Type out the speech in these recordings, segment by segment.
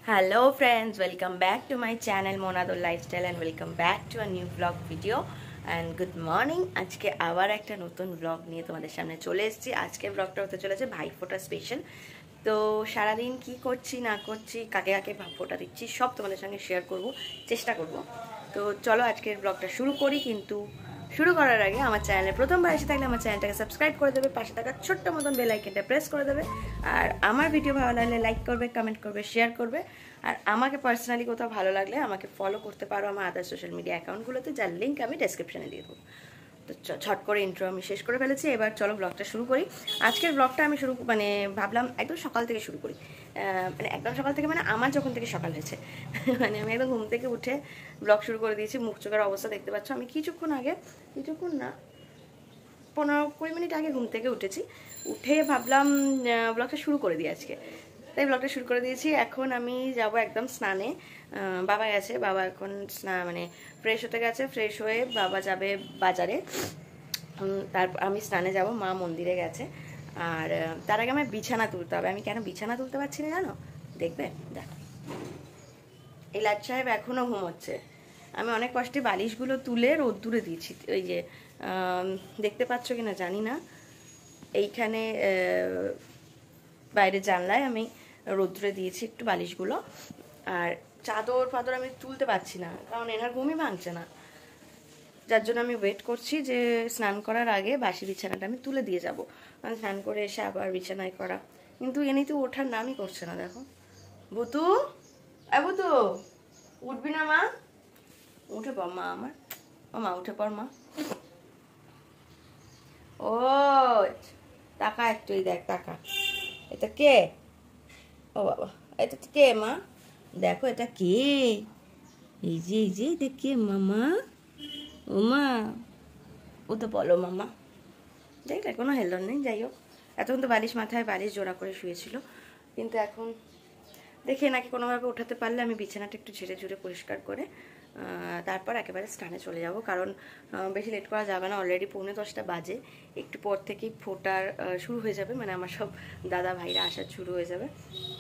Hello friends, welcome back to my channel Monadol Lifestyle and welcome back to a new vlog video and good morning. আজকে আবার একটা নতুন vlog নিয়ে তোমাদের সামনে চলে এসেছি। আজকের vlogটা হতে চলেছে ভাইফোঁটা স্পেশাল। তো সারাদিন কি করছি না করছি, কাকে কাকে ভাইফোঁটা দিচ্ছি সব তোমাদের সঙ্গে শেয়ার করব, চেষ্টা করব। তো চলো আজকের vlogটা শুরু করি, কিন্তু শুরু করার আগে আমার চ্যানেলে প্রথমবার এসে থাকলে আমার চ্যানেলটাকে সাবস্ক্রাইব করে দেবে, পাশে থাকা ছোট্ট মতন বেল আইকনটা প্রেস করে দেবে, আর আমার ভিডিও ভালো লাগলে লাইক করবে, কমেন্ট করবে, শেয়ার করবে। আর আমাকে পার্সোনালি কোথাও ভালো লাগলে আমাকে ফলো করতে পারো আমার আদার সোশ্যাল মিডিয়া অ্যাকাউন্টগুলোতে, যার লিঙ্ক আমি ডেসক্রিপশনে দিয়ে দেবো। তো ঝট করে ইন্ট্রো আমি শেষ করে ফেলেছি, এবার চলো ব্লগটা শুরু করি। আজকের ব্লগটা আমি ভাবলাম একদম সকাল থেকে শুরু করি, একদম সকাল থেকে আমার যখন থেকে সকাল হয়েছে আমি একদম ঘুম থেকে উঠে ব্লগ শুরু করে দিয়েছি। মুখ চোখের অবস্থা দেখতে পাচ্ছ। আমি কিছুক্ষণ না 15-20 মিনিট আগে ঘুম থেকে উঠেছি, উঠে ভাবলাম ব্লগটা শুরু করে দিই আজকে, তাই ব্লগটা শুরু করে দিয়েছি। এখন আমি যাব একদম স্নানে। বাবা গেছে, বাবা এখন ফ্রেশ হতে গেছে, ফ্রেশ হয়ে বাবা যাবে বাজারে, তারপর আমি স্নানে যাব, মা মন্দিরে গেছে। আর তার আগে আমার বিছানা তুলতে হবে। আমি কেন বিছানা তুলতে পারছি না জানো? দেখবে, দেখো এই লাট সাহেব এখনও ঘুমোচ্ছে। আমি অনেক কষ্টে বালিশগুলো তুলে রোদ্দুরে দিয়েছি। ওই যে দেখতে পাচ্ছ কিনা জানি না, এইখানে বাইরে জানলায় আমি রোদ্দুরে দিয়েছি একটু বালিশগুলো। আর চাদর ফাদর আমি তুলতে পারছি না, কারণ এনার ঘুমই ভাঙছে না, যার জন্য আমি ওয়েট করছি যে স্নান করার আগে বাসি বিছানাটা আমি তুলে দিয়ে যাব। স্নান করে এসে আবার বিছানায় করা, কিন্তু এমনিতে ওঠার নামই করছে না। দেখো বুতু, বুতু উঠবি না মা? উঠে পড় মা, আমার ও মা উঠে পড় মা। ও টাকা একটু, দেখ টাকা, এটা কে? ও বাবা, এটা কে মা? দেখো এটা কে? এই যে এটা কে মামা? ও মা, ও তো বলো মামা। দেখলে কোনো হেলন নেই। যাই হোক, এতক্ষণ তো বালিশ মাথায় বালিশ জোড়া করে শুয়েছিল, কিন্তু এখন দেখে নাকি কোনোভাবে ওঠাতে পারলে আমি বিছানাটা একটু ঝেড়ে ঝুড়ে পরিষ্কার করে তারপর একেবারে স্নানে চলে যাব, কারণ বেশি লেট করা যাবে না। অলরেডি 9:45 বাজে, একটু পর থেকেই ফোটার শুরু হয়ে যাবে, আমার সব দাদা ভাইরা আসা শুরু হয়ে যাবে,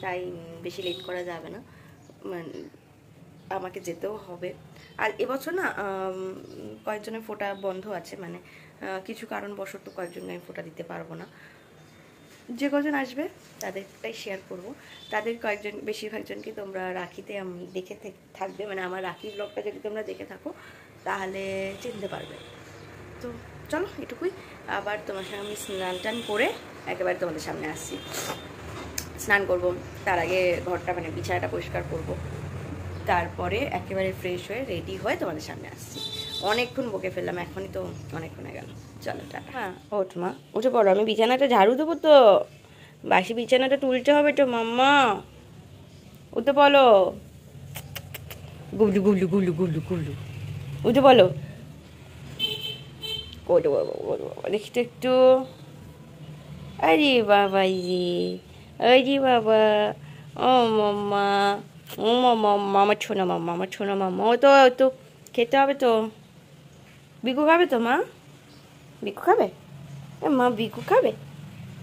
তাই বেশি লেট করা যাবে না, আমাকে যেতেও হবে। আর এবছর না কয়েকজনের ফোটা বন্ধ আছে, কিছু কারণবশত কয়েকজনকে আমি ফোটা দিতে পারবো না। যে কজন আসবে তাদেরটাই শেয়ার করব। তাদের কয়েকজন, বেশিরভাগজনকে তোমরা রাখিতে আমি দেখে থাকবে, আমার রাখি ব্লগটা যদি তোমরা দেখে থাকো তাহলে চিনতে পারবে। তো চলো এটুকুই, আবার তোমার সঙ্গে আমি স্নান টান করে একেবারে তোমাদের সামনে আসছি। স্নান করব, তার আগে ঘরটা বিছানাটা পরিষ্কার করব, তারপরে একেবারে ফ্রেশ হয়ে রেডি হয়ে তোমাদের সামনে আসছি। অনেকক্ষণ বকে ফেললাম, এখনই তো অনেকক্ষণ হয়ে গেল। চলো টাটা। হ্যাঁ ওঠ মা, উঠে পড়ো, আমি বিছানাটা ঝাড়ু দেবো তো, বাসি বিছানাটা তুলতে হবে তো মাম্মা, উঠে বলো। গুবলু গুবলু গুবলু গুবলু গুবলু, উঠে বলো। ওঠে বাবা, দেখি তো একটু। আরে বাবা, আরে বাবা, ও মাম্মা, ও মাম্মা, আমার ছোনা মাম্মা, আমার ছোনা মাম্মা। ও তো খেতে হবে তো। বিকু খাবে তো মা? বিকু খাবে? মা বিকু খাবে?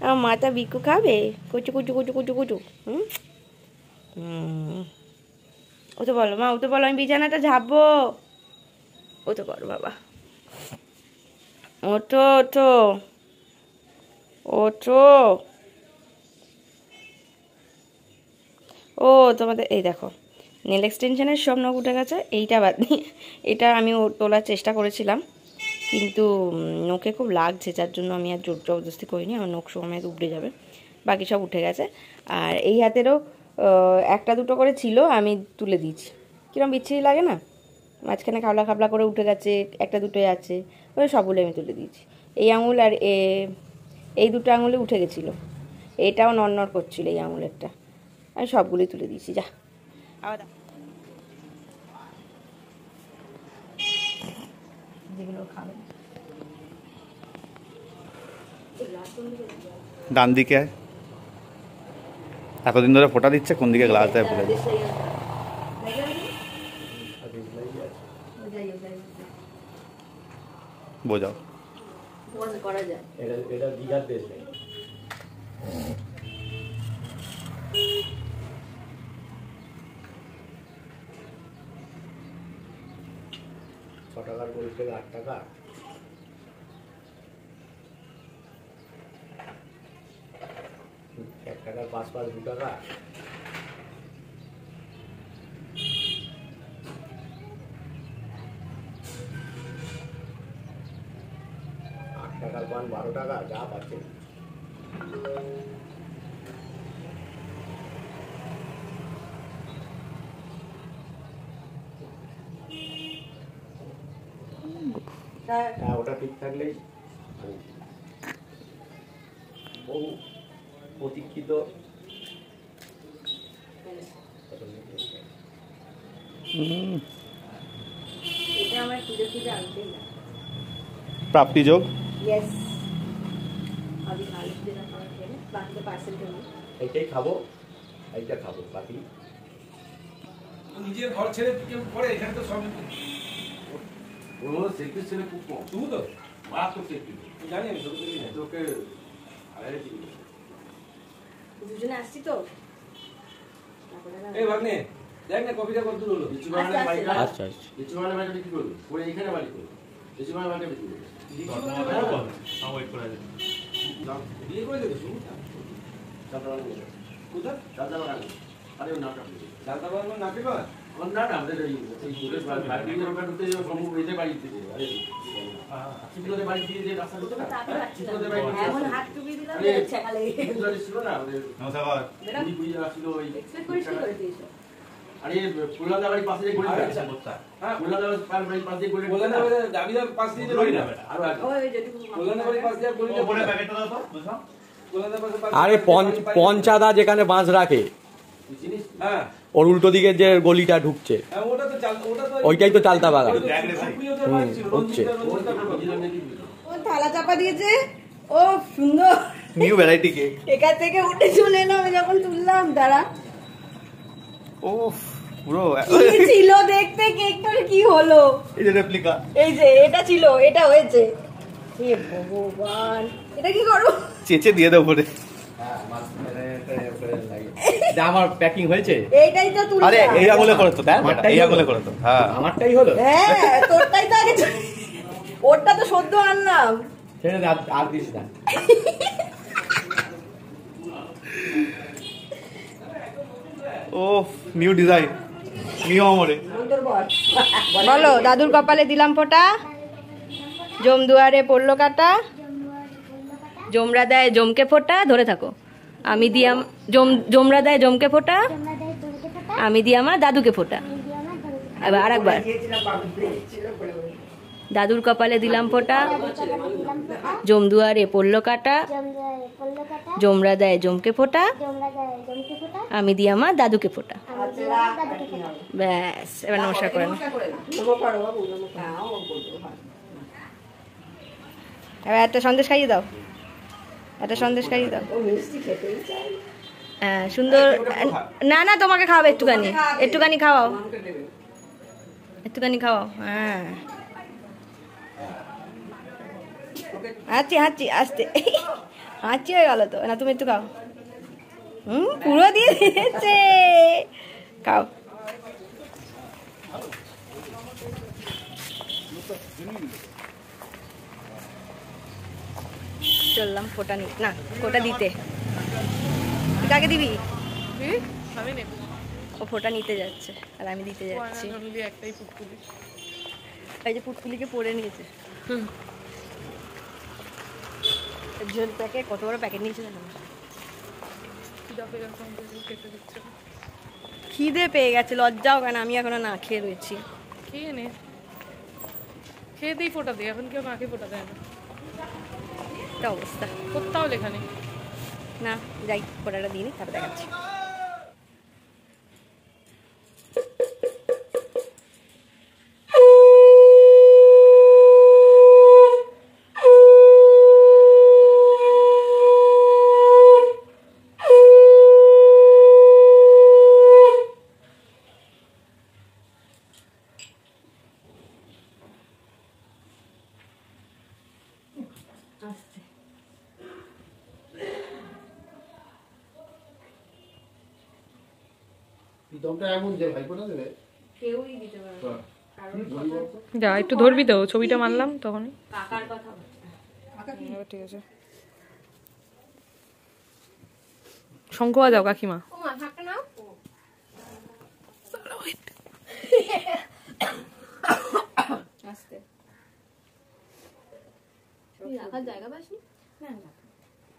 আমার মাতা বিকু খাবে? কুচু কুচু কুচু কুচু কুচু। ও তো বলো মা, ও তো বলো, আমি বিছানাটা ঝাপবো। ও তো বলো বাবা, ওঠো ওঠো ওঠো। ও তোমাদের এই দেখো, নেল এক্সটেনশনের সব নখ উঠে গেছে, এইটা বাদ দিয়ে এটা আমি তোলার চেষ্টা করেছিলাম, কিন্তু নখে খুব লাগছে, যার জন্য আমি আর জোর জবরদস্তি করিনি, আমার নখ সময় উবড়ে যাবে। বাকি সব উঠে গেছে। আর এই হাতেরও একটা দুটো করে ছিল, আমি তুলে দিয়েছি। কিরম বিচ্ছিরি লাগে না, মাঝখানে খাবলা খাবলা করে উঠে গেছে, একটা দুটোই আছে, ওই সবগুলো আমি তুলে দিয়েছি। এই আঙুল আর এই দুটো আঙুলে উঠে গেছিলো, এটাও নড়নড় করছিল এই আঙুলেরটা, আমি সবগুলোই তুলে দিয়েছি। যা আবার যেগুলো খাবেন ডান দিকে এতদিন ধরে ফোটা দিচ্ছে, কোন দিকে গ্লাস দেয় বলে বোঝাও। করা যায় এটা দীঘার দেশ। টাকার করে থেকে 8 টাকা। এক টাকার 5 5 2 টাকা। 8 টাকার পান 12 টাকা, যা পাচ্ছে। হ্যাঁ, ওটা ঠিক থাকলেই বহু প্রতীক্ষিত এটা আমার খুঁজে খুঁজে আনতেই না। প্রাপ্তি যোগ ইয়েস, আমি ভালো যেটা খাবার খেলে বাকিটা পার্সেল করবো। এইটাই খাবো, এইটা খাবো, বাকি নিজের ঘর ছেড়ে কেউ পড়ে এখানে তো সব ওর সেলফি ছেলে খুব কম। শুধু তো মারাত্মক সেলফি। জানি আমি সব কিছু তোকে আরে কি দুজনে আসছি তো। এই ভাগ্নে দেখ না কপিটা কত দূর হলো কিছু মানে বাইরে আচ্ছা আচ্ছা কিছু মানে বাইরে কি করবে? ওই এখানে বাড়ি করবে। কিছু মানে বাইরে কি করবে? বিয়ে করে দেবে শুনুন চাঁদাবান নিয়ে। কোথায় চাঁদাবান। আরে ওর নামটা বলি। জানতে পারলাম না পেবা ওর না না আমাদের এই পুলিশ বাড়ি দিয়ে ওটা ঢুকতে যাবে সম্ভব এদের বাড়ি দিতে যাবে। আরে চিত্রদের বাড়ি দিয়ে যে রাস্তা ঢুকতে না? চিত্রদের বাড়ি দিয়ে এমন রাস্তা। হাত টুপি দিলাম আরে ছেকালে। চিত্রদের ছিল না আমাদের নমস্কার পুরি পুরি আসছিল ওই এক্সপেক্ট করিস কি করে দিয়েছো? আরে ফুলহাদা বাড়ির পাশে যে গলি আছে হ্যাঁ ফুলহাদা বাড়ির পাশে যে গলি বললেন না দাবিদার পাশ দিয়ে যে লড়ি না আরো আগে ওই যেটুকু বললেন না পাশ দিয়ে গড়ি ওপরে প্যাকেটটা দাও তো বুঝছো বললেন না পাশে আরে পঞ্চাদা যেখানে বাঁশ রাখে তুই চিনিস? হ্যাঁ ওর উল্টো দিকে যে গলিটা ঢুকছে হ্যাঁ ওটা তো ওটা তো ওইটাই তো চালতা বাগান। হচ্ছে ও থালা চাপা দিয়েছে। ও সুন্দর। নিউ ভ্যারাইটি কেক এখান থেকে উঠে চলে এলাম আমি যখন তুললাম দাঁড়া। ও পুরো কি ছিল দেখতে কেকটার কি হলো? এই যে রেপ্লিকা এই যে এটা ছিল, এটা হয়েছে। হে ভগবান, এটা কি করব? চেচে দিয়ে দাও পরে আমার প্যাকিং হয়েছে। এইটাই তো তুললাম। আরে এই আঙুলে করো তো দেখ আমারটাই এই হলো। আঙুলে করো তো হ্যাঁ আমারটাই হলো। হ্যাঁ তোরটাই তো আগে ওরটা তো সদ্য আনলাম। ছেড়ে দে, আর দিস না। ও নিউ ডিজাইন নিউ আমরে বলো দাদুর কপালে দিলাম ফোঁটা, জমদুয়ারে পড়লো কাটা, জমরা দেয় জমকে ফোঁটা, ধরে থাকো। আমি দিয়াম জমরা দেয় জমকে ফোঁটা, আমি দিয়ে আমার দাদুকে ফোঁটা। এবার আরেকবার দাদুর কপালে দিলাম ফোঁটা, জমদুয়ারে পড়লো কাটা, জমরা দেয় জমকে ফোঁটা, আমি দিয়ে আমার দাদুকে ফোঁটা। ব্যাস এবার নমস্কার করেন। এবার একটা সন্দেশ খাইয়ে দাও, একটা সন্দেশ খাইয়ে দাও। হ্যাঁ সুন্দর। না না তোমাকে খাওয়াবে, একটুখানি একটুখানি খাওয়াও, একটুখানি খাওয়াও। হ্যাঁ হাঁচি হাঁচি আসতে হাঁচি হয়ে গেল তো না, তুমি একটু খাও। পুরো দিয়ে দিয়েছে, খাও। চললাম ফোটা নি না ফোটা দিতে। তুই কাকে দিবি? আমি নেব। ও ফোটা নিতে যাচ্ছে আর আমি দিতে যাচ্ছি। একটাই পুটপুলি। এই যে পুটপুলিকে পরে নিয়েছে। ঝোল প্যাকেট, কত বড় প্যাকেট নিয়েছে জানো? খেতে দিচ্ছে না। খিদে পেয়ে গেছে, লজ্জাও কেন, আমি এখনো না খেয়ে রয়েছি। খেয়ে নে, খেয়েতেই ফোটা দেয়, এখন কেউ নাকে ফোটা দেয় না। একটা অবস্থা। কোথাও লেখা নেই। না যাই ফোটাটা দিয়ে নি, তারপর দেখাচ্ছি। দমটা এমন যে ভাই কোনা দেবে কেউই দিতে পারবে। যা একটু ধরবি তো, ছবিটা মারলাম তখন। কাকার কথা ঠিক আছে, শঙ্খ বাজাও কাকিমা। আস্তে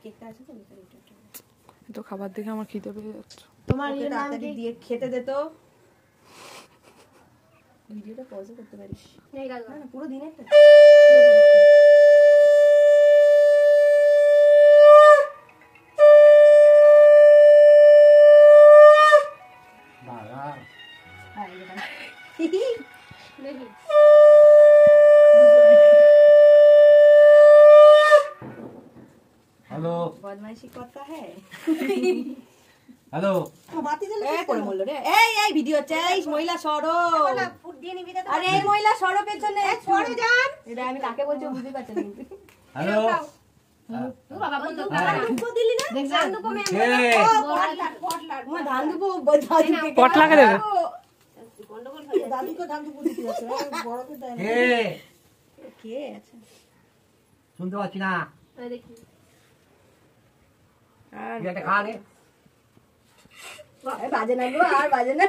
কেকটা আছে তো ভিতরে, তো খাবার দেখে আমার খিদে পেয়ে যাচ্ছে। তোমার তাড়াতাড়ি দিয়ে খেতে দে তো। ভিডিওটা পজ করতে পারিস না, পুরো দিনেরটা। হ্যালো বদমাইশি করতা হ্যাঁ। হ্যালো করে বললো রে, এই ভিডিও হচ্ছে, এই মহিলা সরো, আরে এই মহিলা সরো পেছনে সরে যান। এটা আমি কাকে বলছি বুঝতে পারছি না কিন্তু। হ্যালো পটলাকে দেবে। কে আছে শুনতে পাচ্ছি না, আর একটা খা রে। বাজে না গো, আর বাজে না।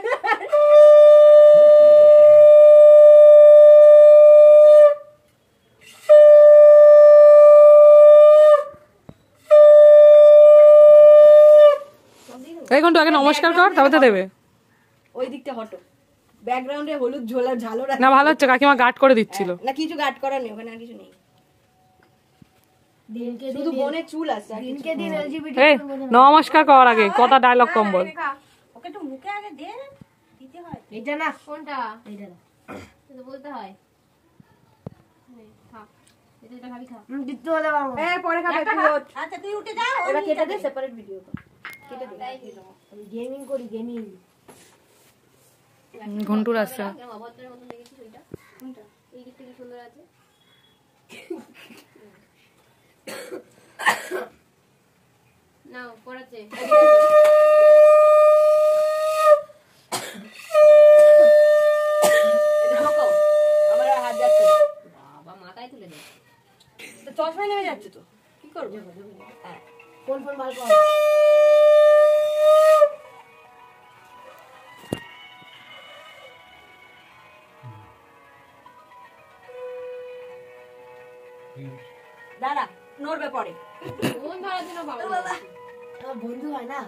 এই ঘন্টা আগে নমস্কার কর, তারপর তো দেবে। ওই দিকটা হটো, ব্যাকগ্রাউন্ডে হলুদ ঝালো না ভালো হচ্ছে, কাকিমা গার্ড করে দিচ্ছিল। না কিছু গার্ড করার নেই ওখানে, আর কিছু নেই, শুধু বোনের চুল আছে। দিনকে দিন এলজিবিটি এই নমস্কার কর আগে, কথা ডায়লগ কম বল। ওকে তো মুখে আগে দে, দিতে হয়। এটা না কোনটা, এটা না এটা বলতে হয়। খা এটা খাবি, খা দিতে হলে পরে খাবে তুই। আচ্ছা তুই উঠে যা, এবার কেটে দে, সেপারেট ভিডিও কর, কেটে দে। আমি গেমিং করি, গেমিং। ঘন্টুর আসছে। অভদ্রের মতন দেখেছিস ওইটা? কোনটা? এই দিকটা কি সুন্দর আছে। নাও পড়াচ্ছে। আমার হাত যাচ্ছে, বাবা মাথায় তুলে দে। তো চশমায় নেমে যাচ্ছে তো কি করবো। হ্যাঁ ফোন বার কর। দাঁড়া, নড়বে পরে। মন ভালো দিন বাবা। আমার বন্ধু হয় না,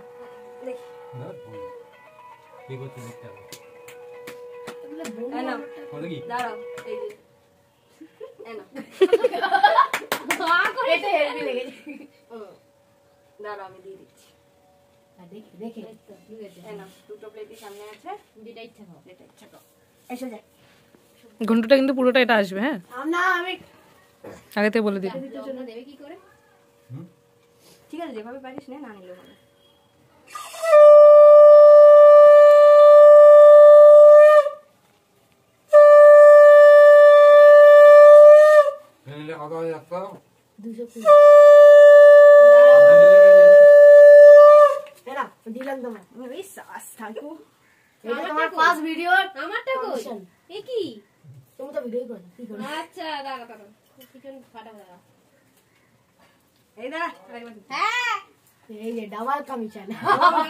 দাঁড়াও, এই যে দাঁড়াও আমি দিয়ে দিচ্ছি। দেখে দুটো প্লেটই সামনে আছে, যেটা ইচ্ছা খাও। যেটা ইচ্ছা করো। এসে যায় ঘন্টুটা কিন্তু পুরোটা এটা আসবে। হ্যাঁ না আমি আগে থেকে বলে দিই। জন্য দেবে কি করে? ঠিক আছে, যেভাবে পারিস নে, না নিলেও হবে। দিলাম তোমার, থাকবো। এটা তোমার ফার্স্ট ভিডিও। আমারটা কই? এ কি? তুমি তো ভিডিও করো, কি করো? আচ্ছা দাঁড়া দাঁড়া, কিচেন ফাটা দাঁড়া। এই দাঁড়া, হ্যাঁ এই যে ডাবল কমিশন।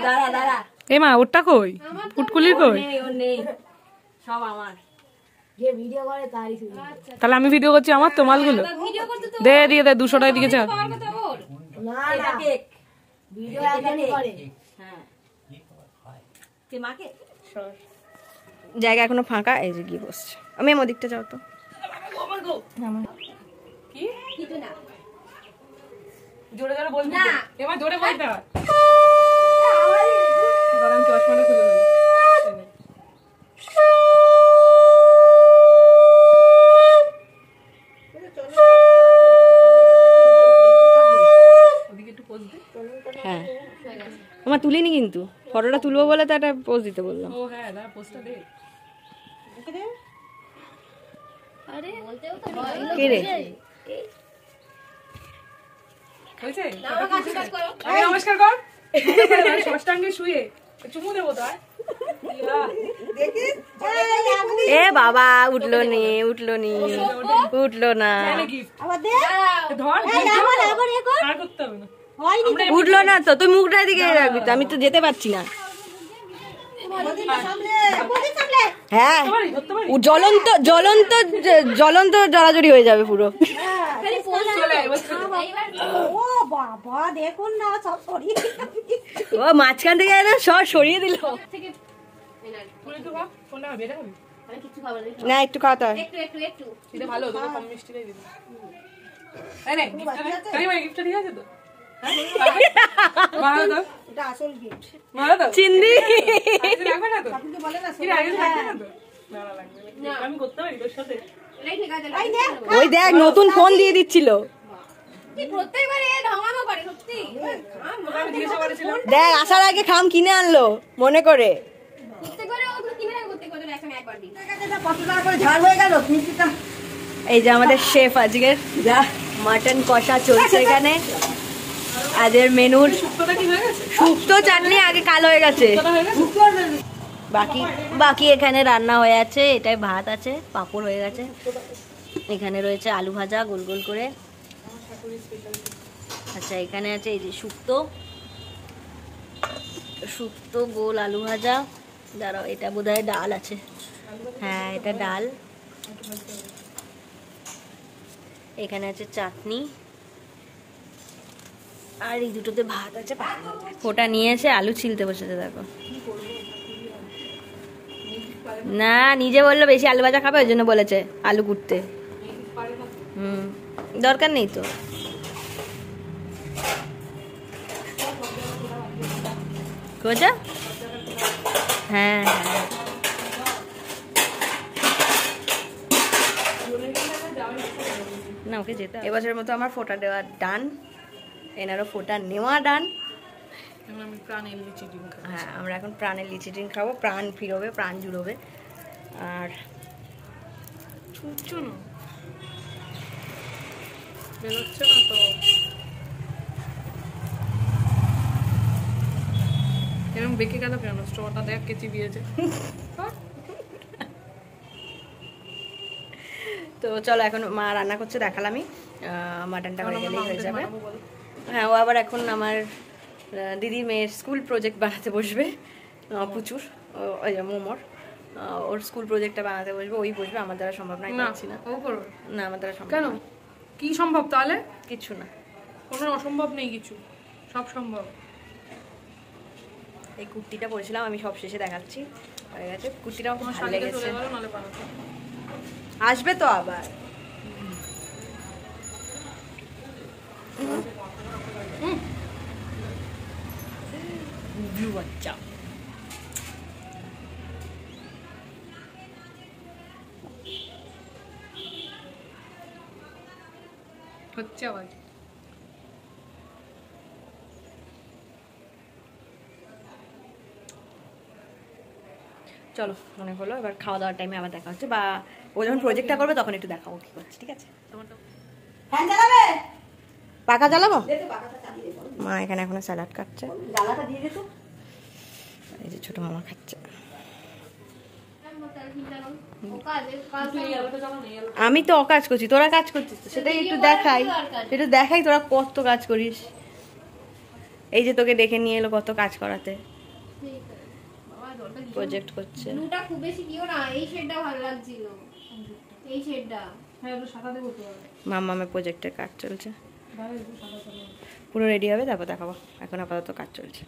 দাঁড়া দাঁড়া, এ মা ওরটা কই, পুটকুলির কই? ওর নেই, সব আমার। যে ভিডিও করে তারই শুনি। তাহলে আমি ভিডিও করছি, আমার তো মালগুলো ভিডিও করতে তো দে, দিয়ে দে 200 টাকা দিকে চা। পাওয়ার কথা ওর। না না কেক ভিডিও একজনই করে। হ্যাঁ কে মাকে জায়গা এখনো ফাঁকা, এই যে গিয়ে বসছে। আমি এম ওদিকটা যাও তো। কি কিছু না। জোরে জোরে বলবি না। এবার জোরে বলতে হয়। দাঁড়া আমি চশমাটা খুলে দিই। ওদিকে একটু পোজ দে। হ্যাঁ আমার তুলিনি, কিন্তু ফটোটা তুলবো বলে তো একটা পোজ দিতে বললাম। ও হ্যাঁ দাঁড়া পোজটা দে। আরে বলতেও তো ভয় কে রে? হয়েছে? আমার কাছে কাজ করো। আগে নমস্কার কর। ষষ্ঠাঙ্গে শুয়ে চুমু দেবো তো। আর দেখিস এই এ বাবা উঠলো নি উঠলো না উঠলো না তো তুই মুখটা দিকে রাখবি তো, আমি তো যেতে পারছি না। হ্যাঁ জ্বলন্ত জ্বলন্ত জ্বলন্ত জড়াজড়ি হয়ে যাবে পুরো। ও মাঝখান থেকে সব সরিয়ে দিল। না একটু খাওয়াতে হয়। চিন্দি ওই দেখ নতুন ফোন দিয়ে দিচ্ছিল, দেখ আসার আগে খাম কিনে আনলো মনে করে। এই যে আমাদের শেফ আজকের মাটন কষা চলছে এখানে। আজকের মেনুর শুক্তো চাটনি আগে কালো হয়ে গেছে, বাকি এখানে রান্না হয়ে আছে। এটাই ভাত আছে, পাঁপড় হয়ে গেছে, এখানে রয়েছে আলু ভাজা গোল গোল করে। আচ্ছা এখানে আছে এই যে শুক্তো গোল আলু ভাজা। দাঁড়াও এটা বোধহয় ডাল আছে, হ্যাঁ এটা ডাল। এখানে আছে চাটনি আর এই দুটোতে ভাত আছে। ওটা নিয়েছে আলু ছিলতে বসেছে দেখো। না নিজে বললো বেশি আলু ভাজা খাবে, ওই জন্য বলেছে আলু কুটতে। দরকার নেই তো। কোথা? হ্যাঁ হ্যাঁ না ওকে যেতে। এবছরের মতো আমার ফোঁটা দেওয়া ডান, এনারও ফোঁটা নেওয়া ডান। হ্যাঁ আমরা এখন প্রাণের লিচি ড্রিঙ্ক খাবো, প্রাণ ফিরবে, প্রাণ জুড়বে। আর বেরোচ্ছে না তো, এরকম বেঁকে গেল কেন? স্টোরটা দেখ কে চিবিয়েছে। তো চলো এখন মা রান্না করছে দেখালামই, মাটনটা হয়ে গেলেই হয়ে যাবে। হ্যাঁ ও আবার এখন আমার দিদির মেয়ের স্কুল প্রজেক্ট বানাতে বসবে, প্রচুর ওই যে মোমোর ওর স্কুল প্রজেক্টটা বানাতে বসবে, ওই বসবে। আমার দ্বারা সম্ভব নয়, পারছি না। ও করবে না আমার দ্বারা সম্ভব। কেন? কি সম্ভব তাহলে? কিছু না, কোনো অসম্ভব নেই, কিছু সব সম্ভব। এই কুর্তিটা পরেছিলাম আমি, সব শেষে দেখাচ্ছি। হয়ে গেছে কুর্তিটা আমার ভালো লেগেছে। আসবে তো আবার। বাচ্চা হচ্ছে আবার। চলো মনে হলো এবার খাওয়া দাওয়ার টাইমে আবার দেখা হচ্ছে, বা ও যখন প্রজেক্টটা করবে তখন একটু দেখাবো কি করছে। ঠিক আছে? পাকা জ্বালাবো। মা এখানে এখনো স্যালাড কাটছে, এই যে ছোট মামা খাচ্ছে। আমি তো অকাজ করছি, তোরা কাজ করছিস তো, সেটাই একটু দেখাই তোরা কত কাজ করিস। এই যে তোকে ডেকে নিয়ে এলো কত কাজ করাতে, প্রজেক্ট করছে। ব্লুটা খুব বেশি দিও না, এই শেডটা ভালো লাগছিল, এই শেডটা। হ্যাঁ ওটা সাদা দেবো তো। মামামের প্রজেক্টের কাজ চলছে, পুরো রেডি হবে তারপর দেখাবো। এখন আপাতত কাজ চলছে।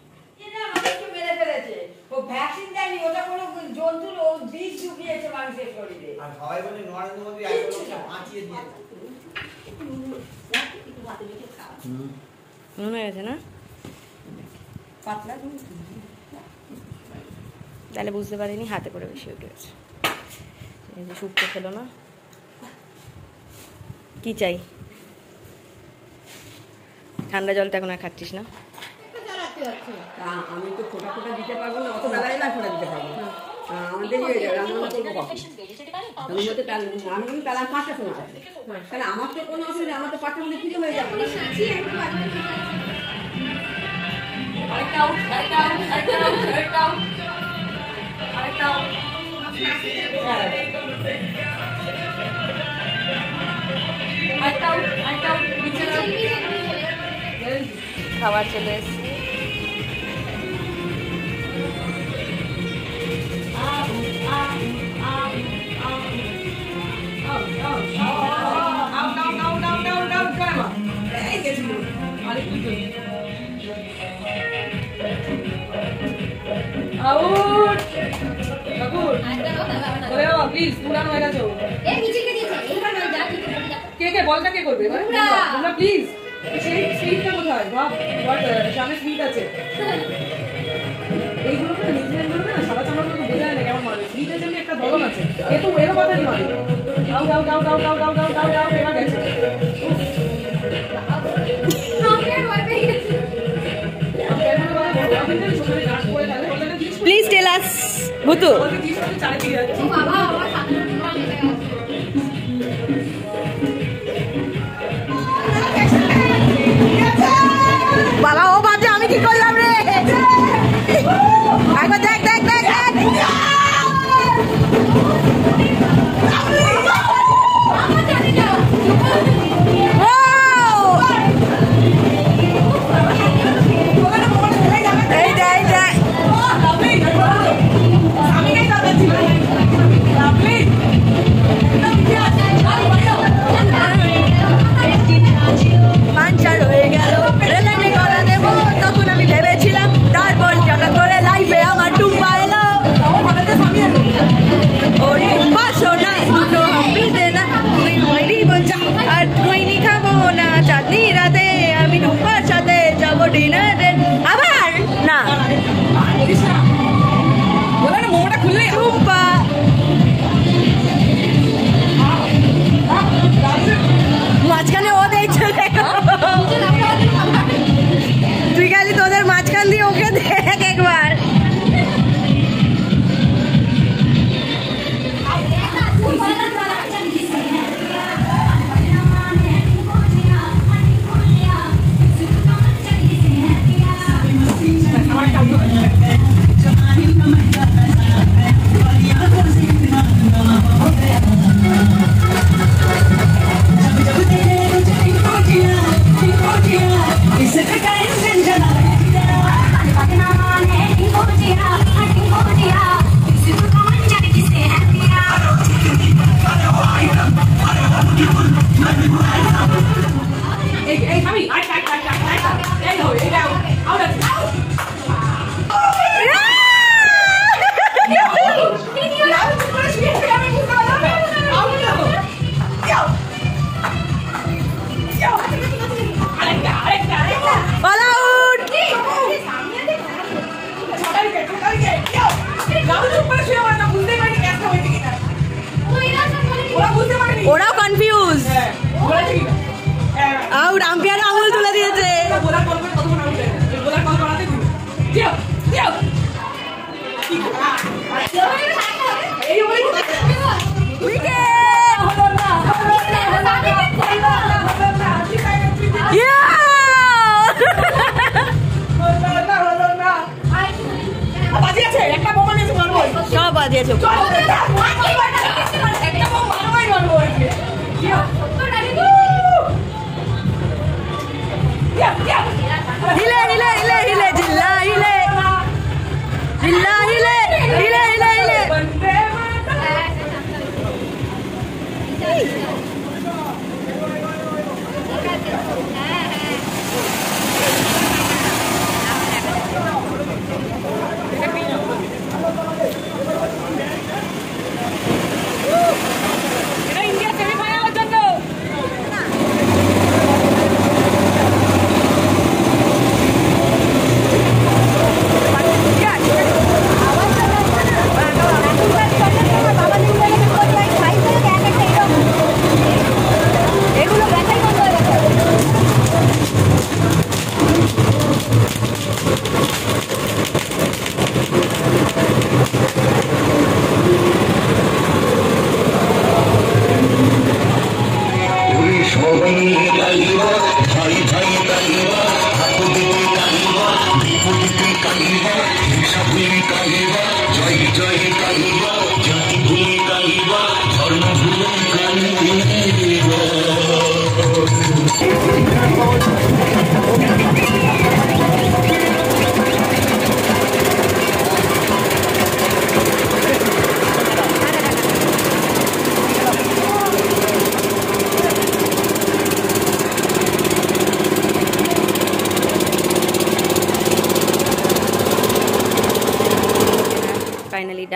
মনে হয়েছে না তাহলে বুঝতে পারিনি, হাতে করে বেশি উঠে গেছে। এই যে শুক্তো খেলো না, কি চাই? ঠান্ডা জলটা এখন আর খাচ্ছিস না? আমি তো ফোটা ফোটা দিতে পারবো না, অত বেলায় না ফোটা দিতে পারবো না, আমাদের হয়ে যাবে। রান্না করবো কখন? আমি কিন্তু 5টার সময় যাবো, তাহলে আমার তো কোনো অসুবিধা, আমার তো 5টার মধ্যে ফিরে হয়ে যাবে। আরেকটাও খাবার চলে এসছে। প্লিজ পুরানো হয়ে গেছে। কে কে বলটা কে করবে প্লিজ? স্পিডটা কোথায়? সামনে স্পিড আছে। এইগুলো না নিউজিল্যান্ড না সাদা চামড়া বোঝা যায় না কেমন মারে। স্পিডের জন্য একটা দলন আছে। এ তো এরও কথাই মারে। গাও গাও গাও গাও গাও গাও গাও গাও গাও এবার গেছে। প্লিজ টেল আস ভুতু। বাবা ও বাজে আমি কি করলাম রে? একবার দেখ দেখ দেখ দেখ। আবার না মোমোটা খুললে মাঝখানে ও দেখছে। তুই খালি তোদের মাঝখান দিয়ে ওকে দেখ একবার। ওরাও কনফিউজ। রামপিয়ার আঙুল তুলে দিয়েছে। সব বাজিয়েছে। হিলে হিলে হিলে হিলে জিল্লা হিলে জিল্লা হিলে হিলে হিলে হিলে।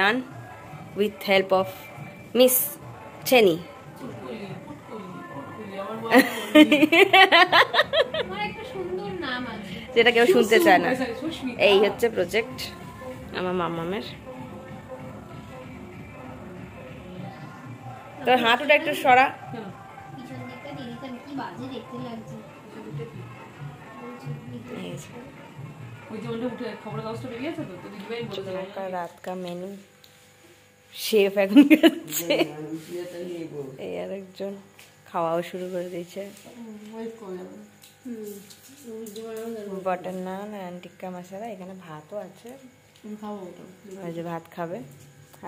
done with help of Miss Chenny. আমার একটা সুন্দর নাম আছে। যেটা কেউ শুনতে চায় না। সুস্মিতা। এই হচ্ছে প্রজেক্ট আমার মামামের। তোর হাঁটুটা একটু সরা। কেন? পিছন দিকটা দিয়ে দিতাম, কি বাজে দেখতে লাগছে। এই যে, ওই যে ওটা উঠে খবরের কাগজটা বেরিয়েছে তো তো দিদিভাই বলে দেবে का रात का मेनू শেফ এখন করছে। এই আর একজন খাওয়াও শুরু করে দিয়েছে। বাটার নান অ্যান্ড টিক্কা মশলা, এখানে ভাতও আছে। খাবো ওটা ওই যে ভাত খাবে।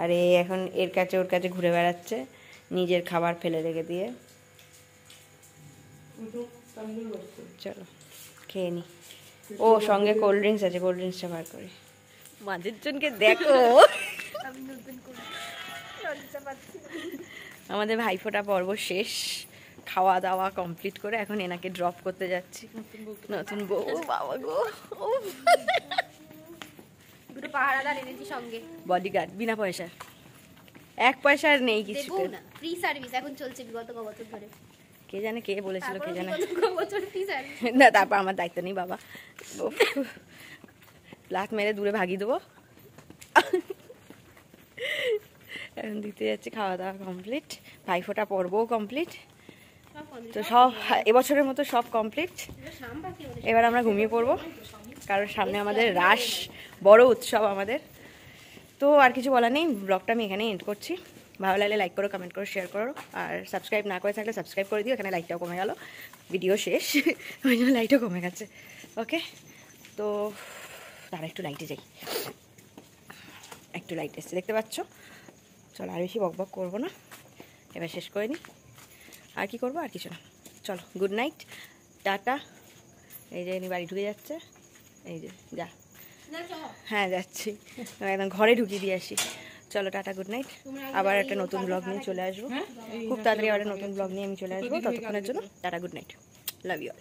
আর এই এখন এর কাছে ওর কাছে ঘুরে বেড়াচ্ছে নিজের খাবার ফেলে রেখে দিয়ে। ওটা তামিল বলছে চলো খেয়ে নি। ও সঙ্গে কোল্ড ড্রিঙ্কস আছে, কোল্ড ড্রিঙ্কসটা বার করি। মাঝের জনকে দেখো, আমাদের ভাইফোঁটা পর্ব শেষ, খাওয়া দাওয়া কমপ্লিট করে এখন এনাকে ড্রপ করতে যাচ্ছি। নতুন বউ, বাবা গো, দুটো পাহারাদার এনেছি সঙ্গে। বডিগার্ড বিনা পয়সা, 1 পয়সা আর নেই কিছু। দেবো না, ফ্রি সার্ভিস এখন চলছে বিগত ক বছর ধরে। কে জানে কে বলেছিল, কে জানে। বিগত ক বছর ফ্রি সার্ভিস। না তারপর আমার দায়িত্ব নেই বাবা, লাত মেরে দূরে ভাগিয়ে দেবো। এখন দিতে যাচ্ছি, খাওয়া দাওয়া কমপ্লিট, ভাইফোঁটা পর্বও কমপ্লিট। তো সব এবছরের মতো সব কমপ্লিট। এবার আমরা ঘুমিয়ে পড়বো, কারণ সামনে আমাদের রাস, বড় উৎসব আমাদের। তো আর কিছু বলার নেই, ব্লগটা আমি এখানেই এন্ড করছি। ভালো লাগলে লাইক করো, কমেন্ট করো, শেয়ার করো, আর সাবস্ক্রাইব না করে থাকলে সাবস্ক্রাইব করে দিও। এখানে লাইটটাও কমে গেল, ভিডিও শেষ, ওই জন্য লাইটও কমে গেছে। ওকে, তো তারা একটু লাইটে যাই, একটু লাইট এসছে দেখতে পাচ্ছ। চলো আর বেশি বক করবো না, এবার শেষ করে নিই। আর কি করবো, আর কিছু না। চলো গুড নাইট, টাটা। এই যে বাড়ি ঢুকে যাচ্ছে, এই যে যা। হ্যাঁ যাচ্ছি, একদম ঘরে ঢুকিয়ে দিয়ে আসি। চলো টাটা, গুড নাইট। আবার একটা নতুন ব্লগ নিয়ে চলে আসবো খুব তাড়াতাড়ি, আবার একটা নতুন ব্লগ নিয়ে আমি চলে আসবো। ততক্ষণের জন্য tata, good night, love you all.